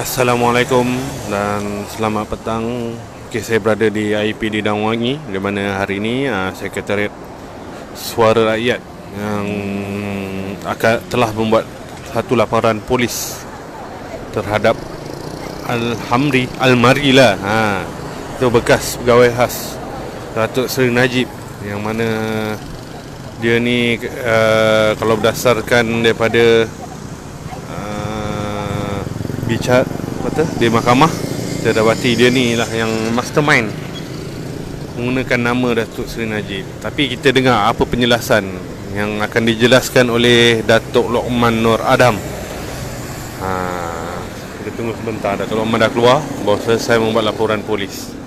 Assalamualaikum dan selamat petang. Okay, saya berada di IPD Damwangi, di mana hari ini Sekretariat Suara Rakyat yang telah membuat satu laporan polis terhadap Almari lah. Itu bekas pegawai khas Datuk Seri Najib, yang mana dia ni kalau berdasarkan daripada bicara di mahkamah, kita dapati dia ni lah yang mastermind menggunakan nama Datuk Seri Najib. Tapi kita dengar apa penjelasan yang akan dijelaskan oleh Datuk Lokman Nur Adam. Kita tunggu sebentar. Datuk Lokman dah keluar, baru selesai membuat laporan polis.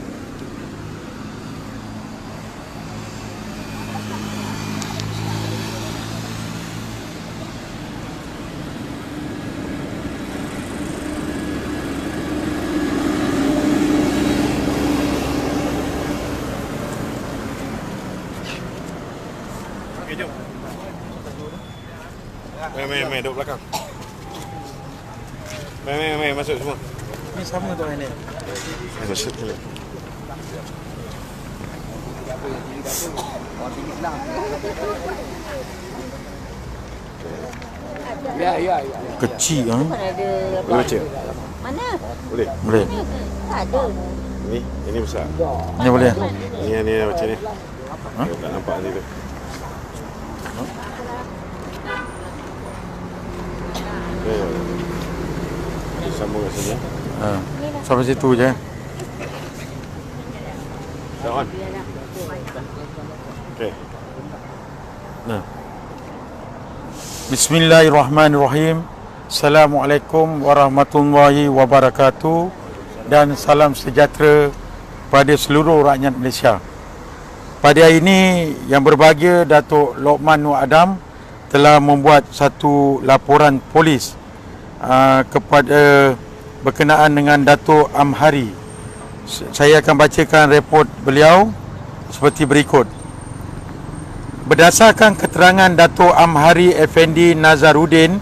Mei duduk belakang. Mei masuk semua. Ini sama tu ini. Masuk dulu. Ya. Kecil kan? Boleh baca? Mana? Boleh? Boleh. Tak ada. Ini besar. Ini boleh. Ini baca ni. Tak nampak ni tu. Sambung kat sini. Sampai situ je. On. Okey. Bismillahirrahmanirrahim. Assalamualaikum warahmatullahi wabarakatuh. Dan salam sejahtera pada seluruh rakyat Malaysia. Pada hari ini yang berbahagia, Datuk Lokman Nur Adam telah membuat satu laporan polis kepada berkenaan dengan Datuk Amhari. Saya akan bacakan report beliau seperti berikut. Berdasarkan keterangan Datuk Amhari Effendi Nazaruddin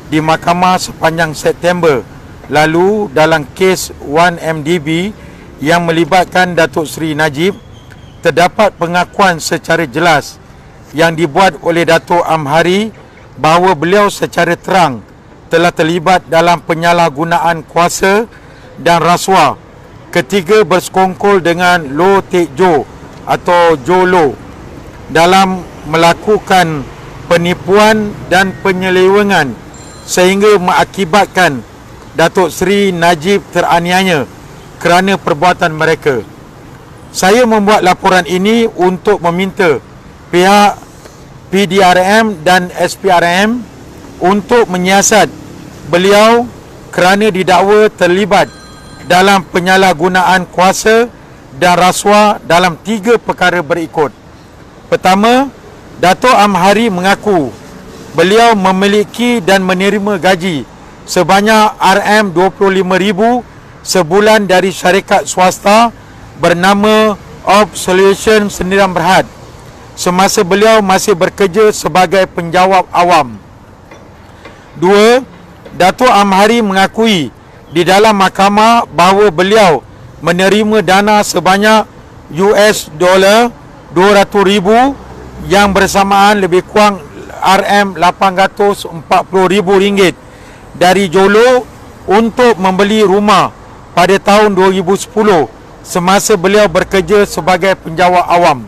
di mahkamah sepanjang September lalu dalam kes 1MDB yang melibatkan Datuk Seri Najib, terdapat pengakuan secara jelas yang dibuat oleh Datuk Amhari bahawa beliau secara terang telah terlibat dalam penyalahgunaan kuasa dan rasuah ketika bersekongkol dengan Loh Teck Jo atau Jolo dalam melakukan penipuan dan penyelewengan sehingga mengakibatkan Datuk Seri Najib teraniaya kerana perbuatan mereka. Saya membuat laporan ini untuk meminta pihak PDRM dan SPRM untuk menyiasat beliau kerana didakwa terlibat dalam penyalahgunaan kuasa dan rasuah dalam 3 perkara berikut. Pertama, Datuk Amhari mengaku beliau memiliki dan menerima gaji sebanyak RM25,000 sebulan dari syarikat swasta bernama Of Solution Sendirian Berhad semasa beliau masih bekerja sebagai penjawab awam. 2. Datuk Amhari mengakui di dalam mahkamah bahawa beliau menerima dana sebanyak $200,000 yang bersamaan lebih kurang RM840,000 dari Jolo untuk membeli rumah pada tahun 2010 semasa beliau bekerja sebagai penjawab awam.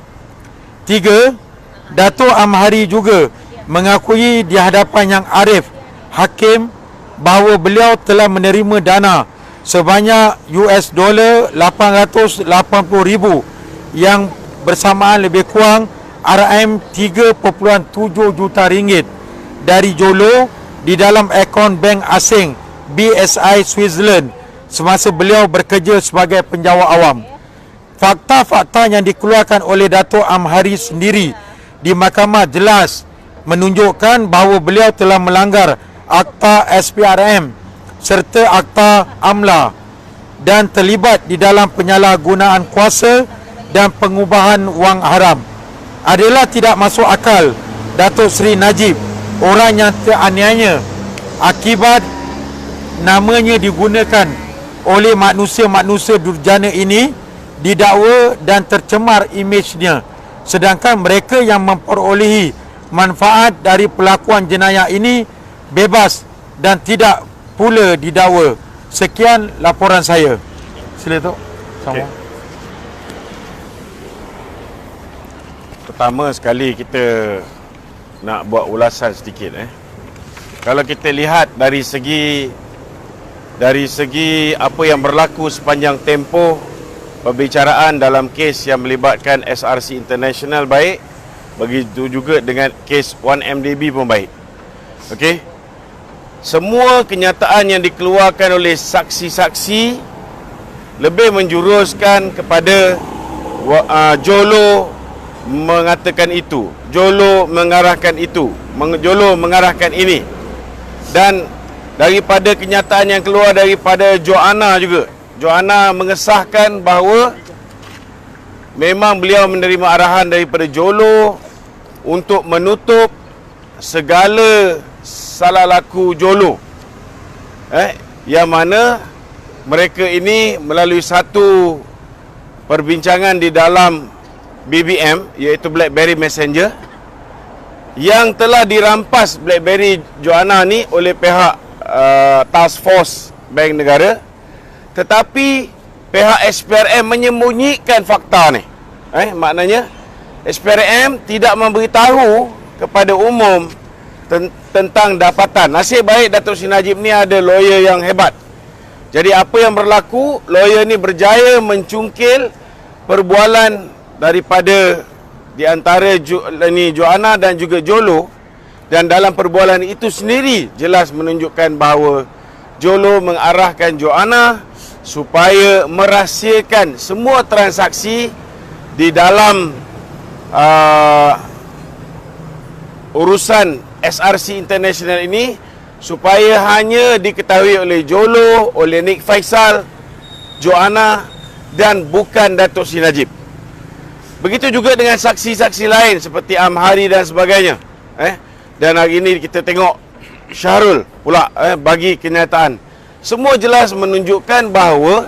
3. Datuk Amhari juga mengakui di hadapan Yang Arif Hakim bahawa beliau telah menerima dana sebanyak $880,000 yang bersamaan lebih kurang RM3.7 juta dari Jolo di dalam akaun bank asing BSI Switzerland semasa beliau bekerja sebagai penjawab awam. Fakta-fakta yang dikeluarkan oleh Datuk Amhari sendiri di mahkamah jelas menunjukkan bahawa beliau telah melanggar Akta SPRM serta Akta AMLA dan terlibat di dalam penyalahgunaan kuasa dan pengubahan wang haram. Adalah tidak masuk akal Datuk Seri Najib, orang yang teraniaya akibat namanya digunakan oleh manusia-manusia durjana ini didakwa dan tercemar imejnya, sedangkan mereka yang memperolehi manfaat dari pelakuan jenayah ini bebas dan tidak pula didakwa. Sekian laporan saya. Sila Tok. Sama. Okay. Pertama sekali kita nak buat ulasan sedikit. Kalau kita lihat dari segi apa yang berlaku sepanjang tempoh pembicaraan dalam kes yang melibatkan SRC International baik, begitu juga dengan kes 1MDB pun baik. Okey. Semua kenyataan yang dikeluarkan oleh saksi-saksi lebih menjuruskan kepada Jolo mengatakan itu, Jolo mengarahkan itu, Jolo mengarahkan ini. Dan daripada kenyataan yang keluar daripada Joanna juga, Joanna mengesahkan bahawa memang beliau menerima arahan daripada Jolo untuk menutup segala salah laku Jolo, yang mana mereka ini melalui satu perbincangan di dalam BBM, iaitu BlackBerry Messenger, yang telah dirampas BlackBerry Joanna ni oleh pihak Task Force Bank Negara, tetapi pihak SPRM menyembunyikan fakta ni. Maknanya SPRM tidak memberitahu kepada umum tentang dapatan. Nasib baik Datuk Seri Najib ni ada lawyer yang hebat. Jadi apa yang berlaku, lawyer ni berjaya mencungkil perbualan daripada di antara Joanna dan juga Jolo, dan dalam perbualan itu sendiri jelas menunjukkan bahawa Jolo mengarahkan Joanna supaya merahsiakan semua transaksi di dalam urusan SRC International ini, supaya hanya diketahui oleh Jolo, oleh Nik Faisal, Joanna dan bukan Datuk Seri Najib. Begitu juga dengan saksi-saksi lain seperti Amhari dan sebagainya. Dan hari ini kita tengok Syahrul pula bagi kenyataan. Semua jelas menunjukkan bahawa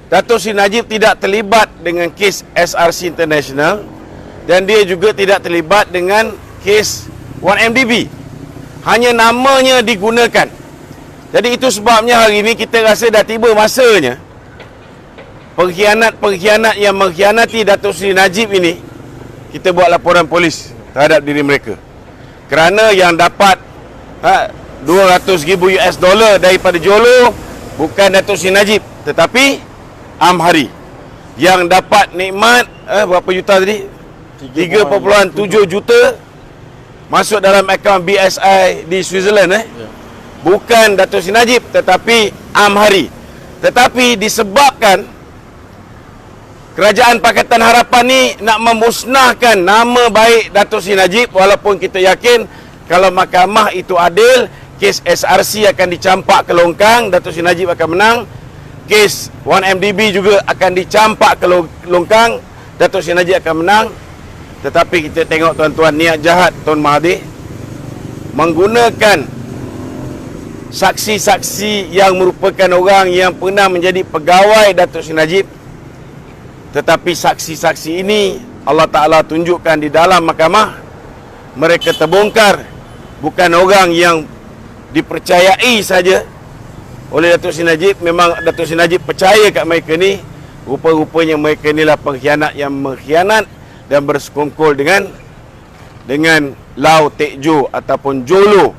Datuk Seri Najib tidak terlibat dengan kes SRC International, dan dia juga tidak terlibat dengan kes 1MDB. Hanya namanya digunakan. Jadi itu sebabnya hari ini kita rasa dah tiba masanya pengkhianat-pengkhianat yang mengkhianati Datuk Seri Najib ini, kita buat laporan polis terhadap diri mereka. Kerana yang dapat $200,000 daripada Jolo bukan Datuk Seri Najib, tetapi Amhari. Yang dapat nikmat berapa juta tadi? 3.7 juta masuk dalam akaun BSI di Switzerland. Bukan Datuk Seri Najib, tetapi Amhari. Tetapi disebabkan Kerajaan Pakatan Harapan ni nak memusnahkan nama baik Datuk Seri Najib, walaupun kita yakin kalau mahkamah itu adil, kes SRC akan dicampak ke longkang, Datuk Seri Najib akan menang. Kes 1MDB juga akan dicampak ke longkang, Datuk Seri Najib akan menang. Tetapi kita tengok tuan-tuan, niat jahat Tuan Mahathir menggunakan saksi-saksi yang merupakan orang yang pernah menjadi pegawai Datuk Seri Najib. Tetapi saksi-saksi ini Allah Ta'ala tunjukkan di dalam mahkamah, mereka terbongkar bukan orang yang dipercayai saja oleh Datuk Seri Najib. Memang Datuk Seri Najib percaya kat mereka ni. Rupa-rupanya mereka inilah pengkhianat yang mengkhianat dan bersekongkol dengan Lau Tejo ataupun Jolo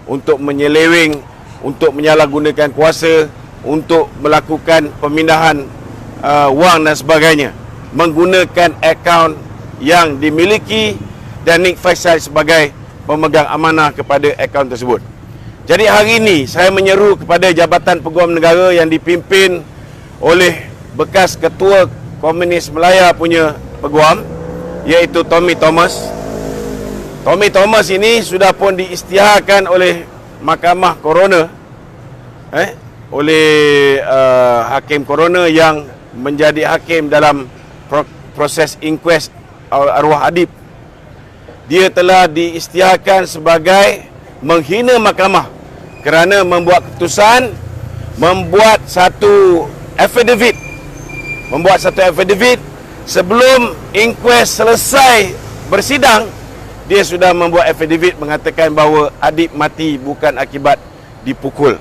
untuk menyeleweng, untuk menyalahgunakan kuasa, untuk melakukan pemindahan wang dan sebagainya, menggunakan akaun yang dimiliki dan Nik Faisal sebagai pemegang amanah kepada akaun tersebut. Jadi hari ini saya menyeru kepada Jabatan Peguam Negara yang dipimpin oleh bekas Ketua Komunis Melaya punya peguam, iaitu Tommy Thomas. Tommy Thomas ini sudah pun diisytiharkan oleh Mahkamah Coroner, oleh Hakim Coroner yang menjadi hakim dalam proses inquest arwah adib. Dia telah diisytiharkan sebagai menghina mahkamah kerana membuat keputusan, membuat satu affidavit sebelum inquest selesai bersidang. Dia sudah membuat affidavit mengatakan bahawa Adib mati bukan akibat dipukul.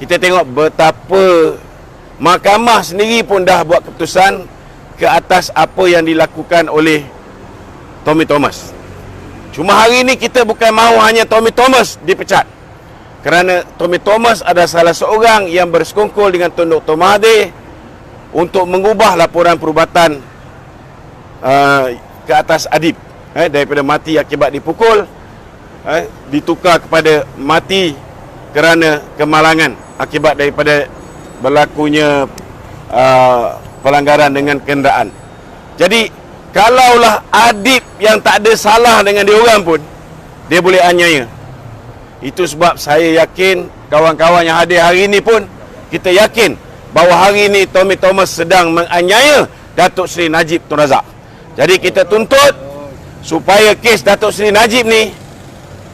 Kita tengok betapa mahkamah sendiri pun dah buat keputusan ke atas apa yang dilakukan oleh Tommy Thomas. Cuma hari ini kita bukan mahu hanya Tommy Thomas dipecat, kerana Tommy Thomas adalah salah seorang yang bersekongkol dengan Tun Dr. Mahathir untuk mengubah laporan perubatan ke atas Adib, daripada mati akibat dipukul ditukar kepada mati kerana kemalangan akibat daripada berlakunya pelanggaran dengan kenderaan. Jadi kalaulah Adib yang tak ada salah dengan dia orang pun, dia boleh aniaya. Itu sebab saya yakin kawan-kawan yang hadir hari ini pun, kita yakin bahawa hari ini Tommy Thomas sedang menganiaya Datuk Seri Najib Tun Razak. Jadi kita tuntut supaya kes Datuk Seri Najib ni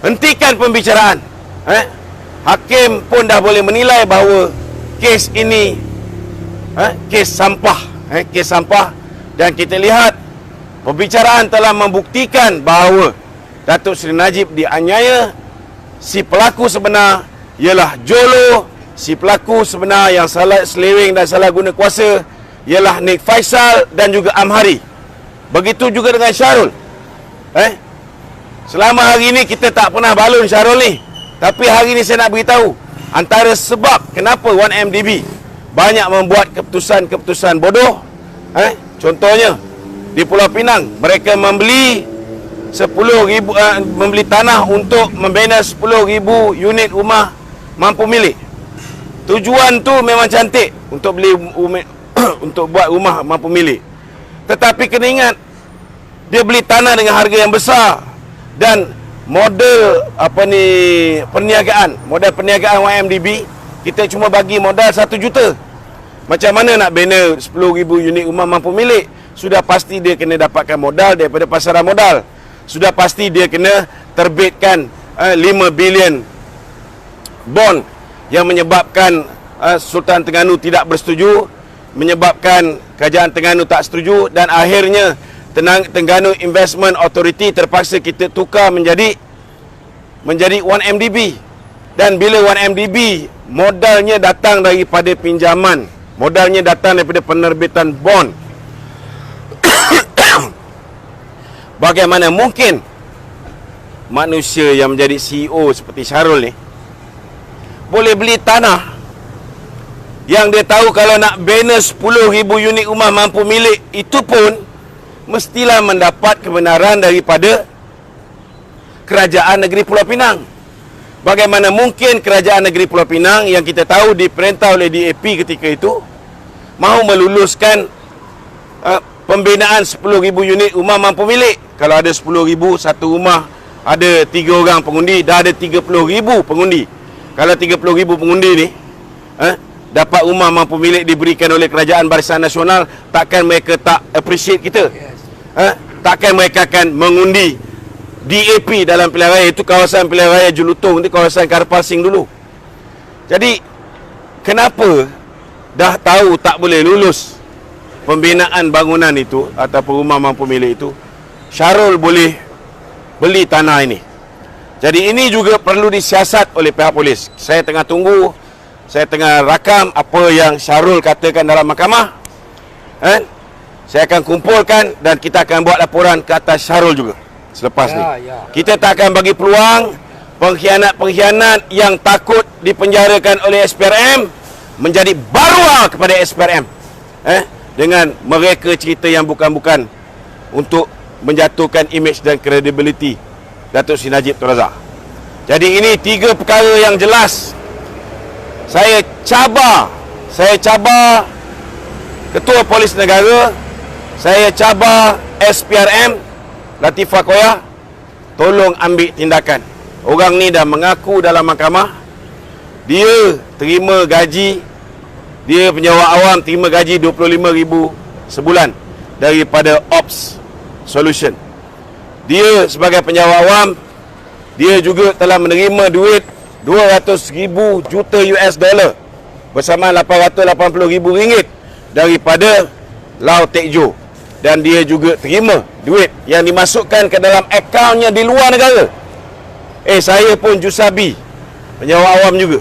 hentikan pembicaraan. Hakim pun dah boleh menilai bahawa kes ini kes sampah, kes sampah, dan kita lihat pembicaraan telah membuktikan bahawa Datuk Seri Najib dianiaya. Si pelaku sebenar ialah Jolo, si pelaku sebenar yang salah seleweng dan salah guna kuasa ialah Nik Faisal dan juga Amhari. Begitu juga dengan Syarul. Selama hari ini kita tak pernah balun Syarul ni, tapi hari ini saya nak beritahu antara sebab kenapa 1MDB banyak membuat keputusan-keputusan bodoh. Contohnya di Pulau Pinang, mereka membeli 10,000 membeli tanah untuk membina 10,000 unit rumah mampu milik. Tujuan tu memang cantik untuk beli untuk buat rumah mampu milik. Tetapi kena ingat, dia beli tanah dengan harga yang besar, dan model perniagaan 1MDB, kita cuma bagi modal 1 juta. Macam mana nak bina 10,000 unit rumah mampu milik? Sudah pasti dia kena dapatkan modal daripada pasaran modal. Sudah pasti dia kena terbitkan 5 bilion bond yang menyebabkan Sultan Terengganu tidak bersetuju, menyebabkan Kerajaan Terengganu tak setuju, dan akhirnya Terengganu Investment Authority terpaksa kita tukar menjadi 1MDB. Dan bila 1MDB, modalnya datang daripada pinjaman, modalnya datang daripada penerbitan bond. Bagaimana mungkin manusia yang menjadi CEO seperti Syarul ni boleh beli tanah yang dia tahu kalau nak bina 10,000 unit rumah mampu milik, itu pun mestilah mendapat kebenaran daripada Kerajaan Negeri Pulau Pinang. Bagaimana mungkin Kerajaan Negeri Pulau Pinang yang kita tahu diperintah oleh DAP ketika itu mahu meluluskan pembinaan 10,000 unit rumah mampu milik? Kalau ada 10,000, satu rumah ada 3 orang pengundi, dah ada 30,000 pengundi. Kalau 30,000 pengundi ni dapat rumah mampu milik diberikan oleh Kerajaan Barisan Nasional, takkan mereka tak appreciate kita? Takkan mereka akan mengundi DAP dalam pilihan raya? Itu kawasan pilihan raya Julutong, itu kawasan Karpal Singh dulu. Jadi kenapa dah tahu tak boleh lulus pembinaan bangunan itu ataupun rumah mampu milik itu, Syarul boleh beli tanah ini? Jadi ini juga perlu disiasat oleh pihak polis. Saya tengah tunggu, saya tengah rakam apa yang Syarul katakan dalam mahkamah. Saya akan kumpulkan dan kita akan buat laporan ke atas Syarul juga selepas ni. Kita tak akan bagi peluang pengkhianat-pengkhianat yang takut dipenjarakan oleh SPRM menjadi barua kepada SPRM dengan mereka cerita yang bukan-bukan untuk menjatuhkan imej dan kredibiliti Datuk Seri Najib Tun Razak. Jadi ini 3 perkara yang jelas. Saya cabar Ketua Polis Negara, saya cabar SPRM Latifah Koyah, tolong ambil tindakan. Orang ni dah mengaku dalam mahkamah dia terima gaji, dia penjawat awam terima gaji 25,000 sebulan daripada Ops Solution. Dia sebagai penjawat awam, dia juga telah menerima duit 200,000 juta US dollar bersama 880,000 ringgit daripada Lau Tek Jo, dan dia juga terima duit yang dimasukkan ke dalam akaunnya di luar negara. Saya pun Jusabi, penjawat awam juga.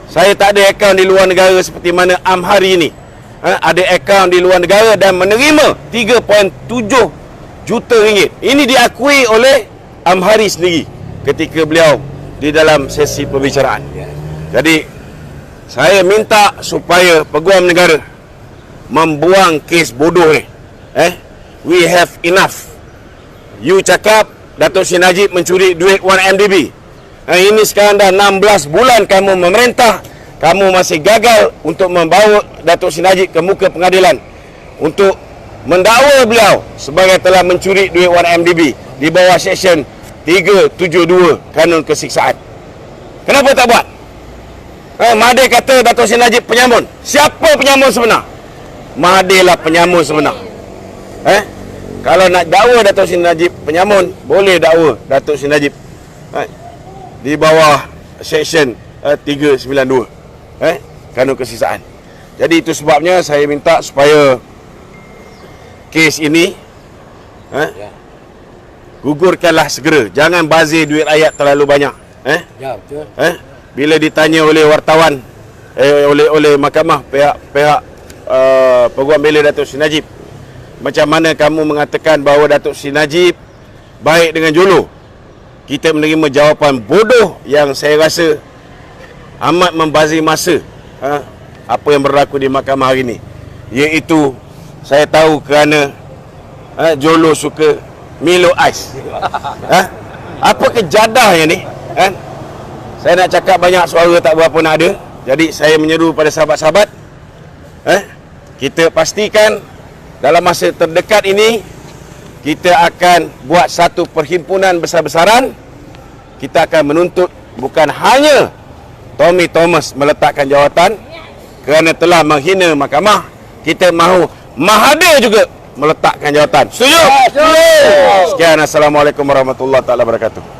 Saya tak ada akaun di luar negara seperti mana Amhari ini. Ada akaun di luar negara dan menerima 3.7 juta ringgit. Ini diakui oleh Amhari sendiri ketika beliau di dalam sesi pembicaraan. Jadi saya minta supaya Peguam Negara membuang kes bodoh ni. We have enough. You cakap Datuk Seri Najib mencuri duit 1MDB. Ini sekarang dah 16 bulan kamu memerintah, kamu masih gagal untuk membawa Datuk Seri Najib ke muka pengadilan untuk mendakwa beliau sebagai telah mencuri duit 1MDB di bawah Seksyen 372 Kanun Kesiksaan. Kenapa tak buat? Mahathir kata Datuk Seri Najib penyamun. Siapa penyamun sebenar? Mahathir lah penyamun sebenar. Kalau nak dakwa Datuk Seri Najib penyamun, boleh dakwa Datuk Seri Najib di bawah Seksyen 392 Kanun Kesiksaan. Jadi itu sebabnya saya minta supaya kes ini gugurkanlah segera. Jangan bazir duit rakyat terlalu banyak. Betul. Bila ditanya oleh wartawan, oleh mahkamah, pihak Peguam Bela Datuk Seri Najib, macam mana kamu mengatakan bahawa Datuk Seri Najib baik dengan Jolo? Kita menerima jawapan bodoh yang saya rasa amat membazir masa apa yang berlaku di mahkamah hari ini, iaitu saya tahu kerana Jolo suka Milo Ais. Apa kejadahnya ni? Saya nak cakap banyak suara tak berapa nak ada. Jadi saya menyeru pada sahabat-sahabat, kita pastikan dalam masa terdekat ini kita akan buat satu perhimpunan besar-besaran. Kita akan menuntut bukan hanya Tommy Thomas meletakkan jawatan kerana telah menghina mahkamah, kita mahu Mahathir juga meletakkan jawatan. Setuju? Sekian. Assalamualaikum warahmatullahi wabarakatuh.